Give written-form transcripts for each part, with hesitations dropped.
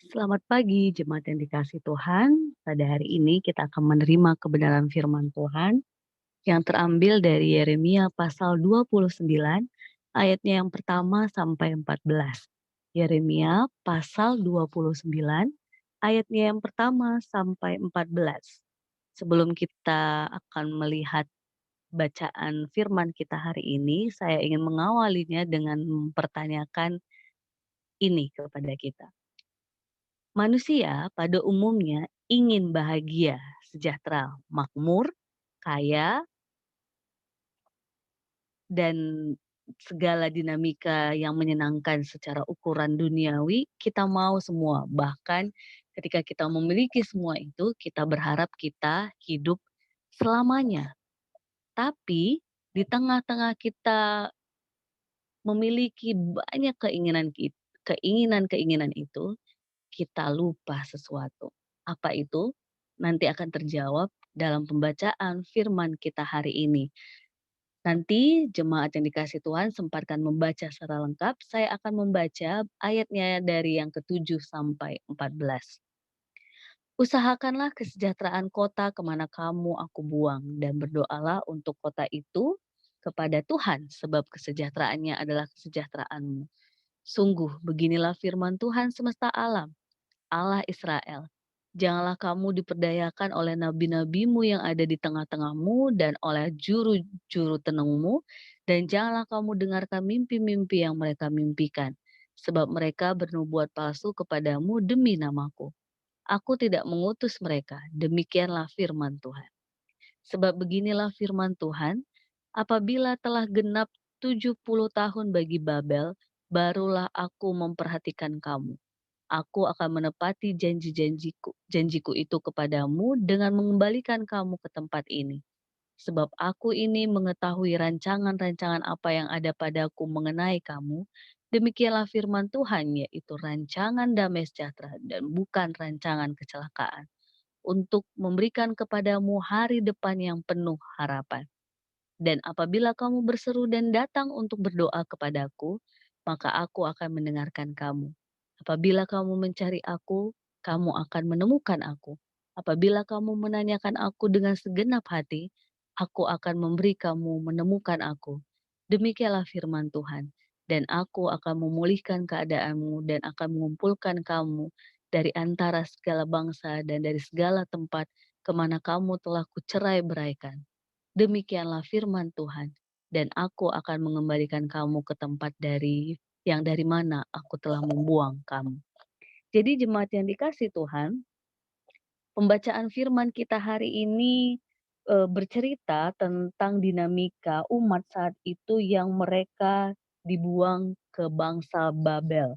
Selamat pagi, jemaat yang dikasih Tuhan. Pada hari ini kita akan menerima kebenaran firman Tuhan yang terambil dari Yeremia pasal 29 ayatnya yang pertama sampai 14. Yeremia pasal 29 ayatnya yang pertama sampai 14. Sebelum kita akan melihat bacaan firman kita hari ini, saya ingin mengawalinya dengan mempertanyakan ini kepada kita. Manusia pada umumnya ingin bahagia, sejahtera, makmur, kaya, dan segala dinamika yang menyenangkan secara ukuran duniawi, kita mau semua. Bahkan ketika kita memiliki semua itu, kita berharap kita hidup selamanya. Tapi di tengah-tengah kita memiliki banyak keinginan-keinginan itu, kita lupa sesuatu. Apa itu? Nanti akan terjawab dalam pembacaan firman kita hari ini. Nanti jemaat yang dikasih Tuhan sempatkan membaca secara lengkap. Saya akan membaca ayatnya dari yang ke-7 sampai 14. Usahakanlah kesejahteraan kota kemana kamu aku buang, dan berdoalah untuk kota itu kepada Tuhan, sebab kesejahteraannya adalah kesejahteraanmu. Sungguh beginilah firman Tuhan semesta alam, Allah Israel. Janganlah kamu diperdayakan oleh nabi-nabimu yang ada di tengah-tengahmu dan oleh juru-juru tenungmu, dan janganlah kamu dengarkan mimpi-mimpi yang mereka mimpikan, sebab mereka bernubuat palsu kepadamu demi namaku. Aku tidak mengutus mereka, demikianlah firman Tuhan. Sebab beginilah firman Tuhan, apabila telah genap 70 tahun bagi Babel, barulah aku memperhatikan kamu. Aku akan menepati janjiku itu kepadamu dengan mengembalikan kamu ke tempat ini. Sebab aku ini mengetahui rancangan-rancangan apa yang ada padaku mengenai kamu. Demikianlah firman Tuhan, yaitu rancangan damai sejahtera dan bukan rancangan kecelakaan, untuk memberikan kepadamu hari depan yang penuh harapan. Dan apabila kamu berseru dan datang untuk berdoa kepadaku, maka aku akan mendengarkan kamu. Apabila kamu mencari aku, kamu akan menemukan aku. Apabila kamu menanyakan aku dengan segenap hati, aku akan memberi kamu menemukan aku. Demikianlah firman Tuhan. Dan aku akan memulihkan keadaanmu dan akan mengumpulkan kamu dari antara segala bangsa dan dari segala tempat kemana kamu telah kucerai beraikan. Demikianlah firman Tuhan, dan aku akan mengembalikan kamu ke tempat dari mana aku telah membuang kamu. Jadi jemaat yang dikasih Tuhan, pembacaan firman kita hari ini bercerita tentang dinamika umat saat itu yang mereka dibuang ke bangsa Babel.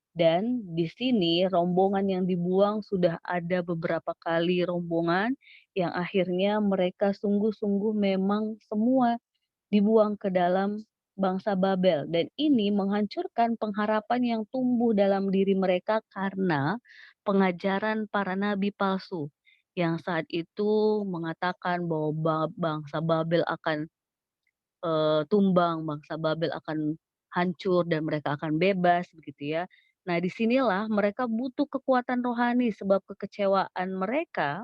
Dan di sini rombongan yang dibuang sudah ada beberapa kali rombongan yang akhirnya mereka sungguh-sungguh memang semua dibuang ke dalam bangsa Babel, dan ini menghancurkan pengharapan yang tumbuh dalam diri mereka karena pengajaran para nabi palsu yang saat itu mengatakan bahwa bangsa Babel akan tumbang, bangsa Babel akan hancur dan mereka akan bebas begitu ya. Nah, disinilah mereka butuh kekuatan rohani sebab kekecewaan mereka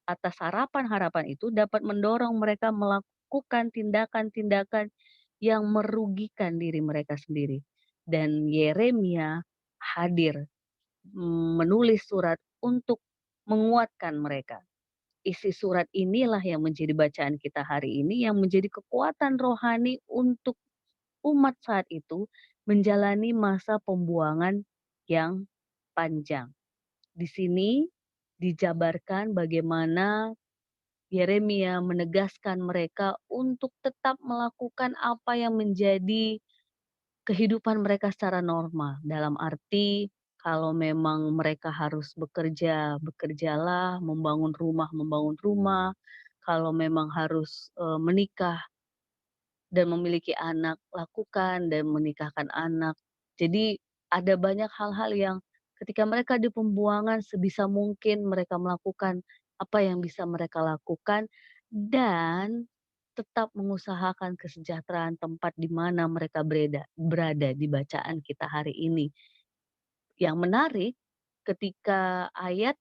atas harapan-harapan itu dapat mendorong mereka melakukan tindakan-tindakan yang merugikan diri mereka sendiri. Dan Yeremia hadir, menulis surat untuk menguatkan mereka. Isi surat inilah yang menjadi bacaan kita hari ini, yang menjadi kekuatan rohani untuk umat saat itu menjalani masa pembuangan yang panjang. Di sini dijabarkan bagaimana Yeremia menegaskan mereka untuk tetap melakukan apa yang menjadi kehidupan mereka secara normal. Dalam arti kalau memang mereka harus bekerja, bekerjalah, membangun rumah, kalau memang harus menikah dan memiliki anak, lakukan dan menikahkan anak. Jadi ada banyak hal-hal yang ketika mereka di pembuangan sebisa mungkin mereka melakukan apa yang bisa mereka lakukan dan tetap mengusahakan kesejahteraan tempat di mana mereka berada di bacaan kita hari ini. Yang menarik, ketika ayat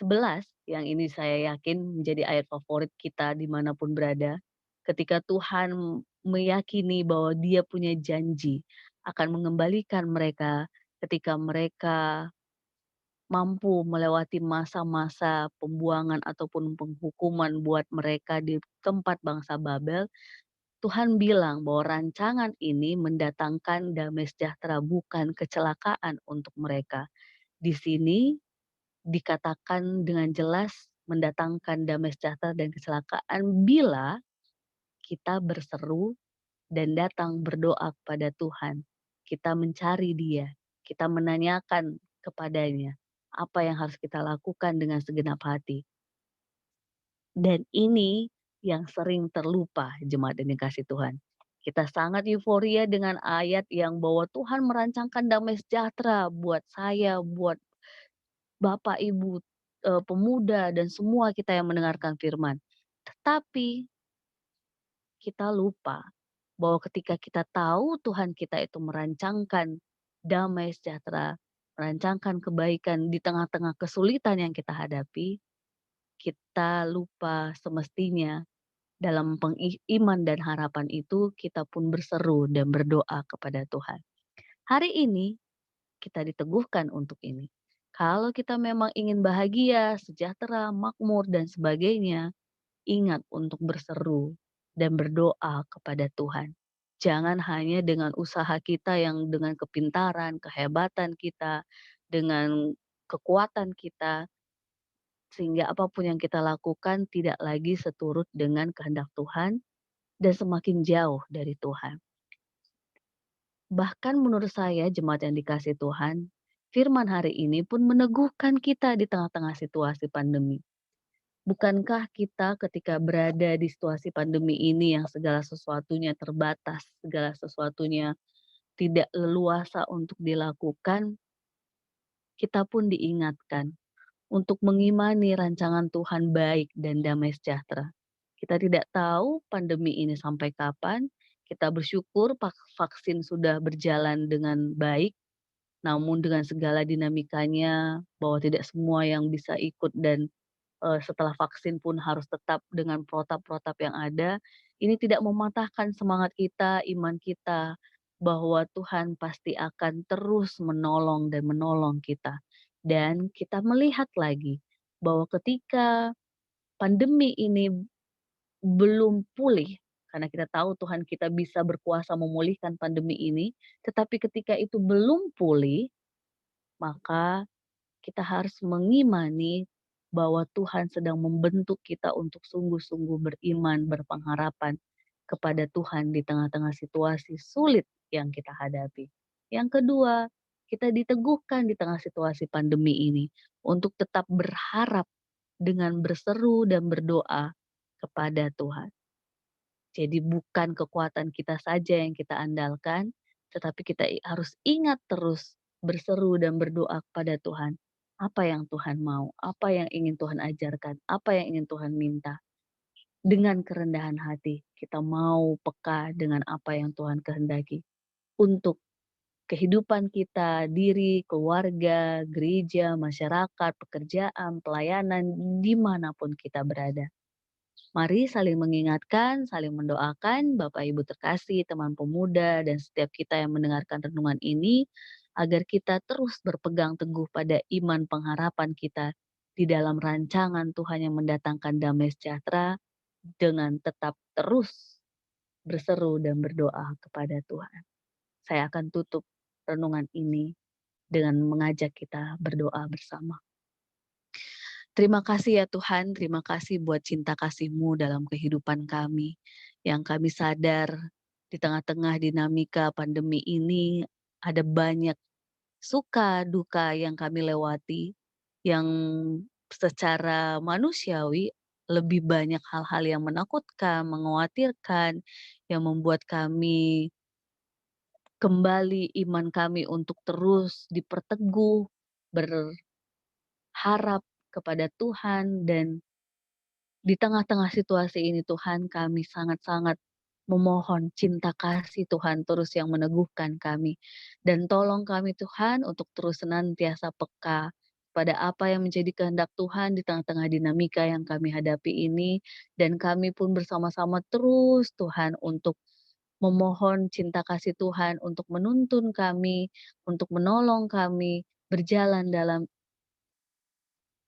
11 yang ini saya yakin menjadi ayat favorit kita dimanapun berada, ketika Tuhan meyakini bahwa Dia punya janji akan mengembalikan mereka ketika mereka mampu melewati masa-masa pembuangan ataupun penghukuman buat mereka di tempat bangsa Babel. Tuhan bilang bahwa rancangan ini mendatangkan damai sejahtera, bukan kecelakaan untuk mereka. Di sini dikatakan dengan jelas mendatangkan damai sejahtera dan kecelakaan bila kita berseru dan datang berdoa kepada Tuhan. Kita mencari Dia, kita menanyakan kepadanya apa yang harus kita lakukan dengan segenap hati. Dan ini yang sering terlupa jemaat yang dikasih Tuhan. Kita sangat euforia dengan ayat yang bahwa Tuhan merancangkan damai sejahtera buat saya, buat Bapak, Ibu, pemuda dan semua kita yang mendengarkan firman. Tetapi kita lupa bahwa ketika kita tahu Tuhan kita itu merancangkan damai sejahtera, merancangkan kebaikan di tengah-tengah kesulitan yang kita hadapi, kita lupa semestinya dalam iman dan harapan itu kita pun berseru dan berdoa kepada Tuhan. Hari ini kita diteguhkan untuk ini. Kalau kita memang ingin bahagia, sejahtera, makmur, dan sebagainya, ingat untuk berseru dan berdoa kepada Tuhan. Jangan hanya dengan usaha kita yang dengan kepintaran, kehebatan kita, dengan kekuatan kita, sehingga apapun yang kita lakukan tidak lagi seturut dengan kehendak Tuhan dan semakin jauh dari Tuhan. Bahkan menurut saya jemaat yang dikasih Tuhan, firman hari ini pun meneguhkan kita di tengah-tengah situasi pandemi. Bukankah kita ketika berada di situasi pandemi ini yang segala sesuatunya terbatas, segala sesuatunya tidak leluasa untuk dilakukan, kita pun diingatkan untuk mengimani rancangan Tuhan baik dan damai sejahtera. Kita tidak tahu pandemi ini sampai kapan, kita bersyukur vaksin sudah berjalan dengan baik, namun dengan segala dinamikanya bahwa tidak semua yang bisa ikut dan setelah vaksin pun harus tetap dengan protap-protap yang ada, ini tidak mematahkan semangat kita, iman kita, bahwa Tuhan pasti akan terus menolong dan menolong kita. Dan kita melihat lagi bahwa ketika pandemi ini belum pulih, karena kita tahu Tuhan kita bisa berkuasa memulihkan pandemi ini, tetapi ketika itu belum pulih, maka kita harus mengimani bahwa Tuhan sedang membentuk kita untuk sungguh-sungguh beriman, berpengharapan kepada Tuhan di tengah-tengah situasi sulit yang kita hadapi. Yang kedua, kita diteguhkan di tengah situasi pandemi ini untuk tetap berharap dengan berseru dan berdoa kepada Tuhan. Jadi bukan kekuatan kita saja yang kita andalkan, tetapi kita harus ingat terus berseru dan berdoa kepada Tuhan. Apa yang Tuhan mau, apa yang ingin Tuhan ajarkan, apa yang ingin Tuhan minta. Dengan kerendahan hati, kita mau peka dengan apa yang Tuhan kehendaki. Untuk kehidupan kita, diri, keluarga, gereja, masyarakat, pekerjaan, pelayanan, dimanapun kita berada. Mari saling mengingatkan, saling mendoakan, Bapak Ibu terkasih, teman pemuda, dan setiap kita yang mendengarkan renungan ini, agar kita terus berpegang teguh pada iman pengharapan kita di dalam rancangan Tuhan yang mendatangkan damai sejahtera, dengan tetap terus berseru dan berdoa kepada Tuhan. Saya akan tutup renungan ini dengan mengajak kita berdoa bersama. Terima kasih ya Tuhan, terima kasih buat cinta kasih-Mu dalam kehidupan kami. Yang kami sadar di tengah-tengah dinamika pandemi ini ada banyak suka duka yang kami lewati, yang secara manusiawi lebih banyak hal-hal yang menakutkan, mengkhawatirkan, yang membuat kami kembali iman kami untuk terus diperteguh, berharap kepada Tuhan, dan di tengah-tengah situasi ini Tuhan, kami sangat-sangat memohon cinta kasih Tuhan terus yang meneguhkan kami. Dan tolong kami Tuhan untuk terus senantiasa peka pada apa yang menjadi kehendak Tuhan di tengah-tengah dinamika yang kami hadapi ini. Dan kami pun bersama-sama terus Tuhan untuk memohon cinta kasih Tuhan untuk menuntun kami, untuk menolong kami berjalan dalam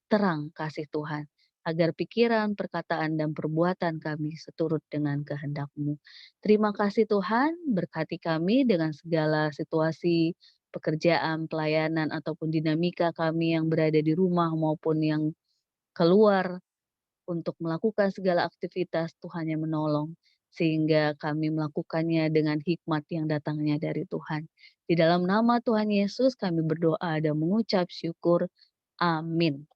terang kasih Tuhan, agar pikiran, perkataan, dan perbuatan kami seturut dengan kehendak-Mu. Terima kasih Tuhan, berkati kami dengan segala situasi, pekerjaan, pelayanan, ataupun dinamika kami yang berada di rumah maupun yang keluar untuk melakukan segala aktivitas, Tuhan yang menolong, sehingga kami melakukannya dengan hikmat yang datangnya dari Tuhan. Di dalam nama Tuhan Yesus kami berdoa dan mengucap syukur. Amin.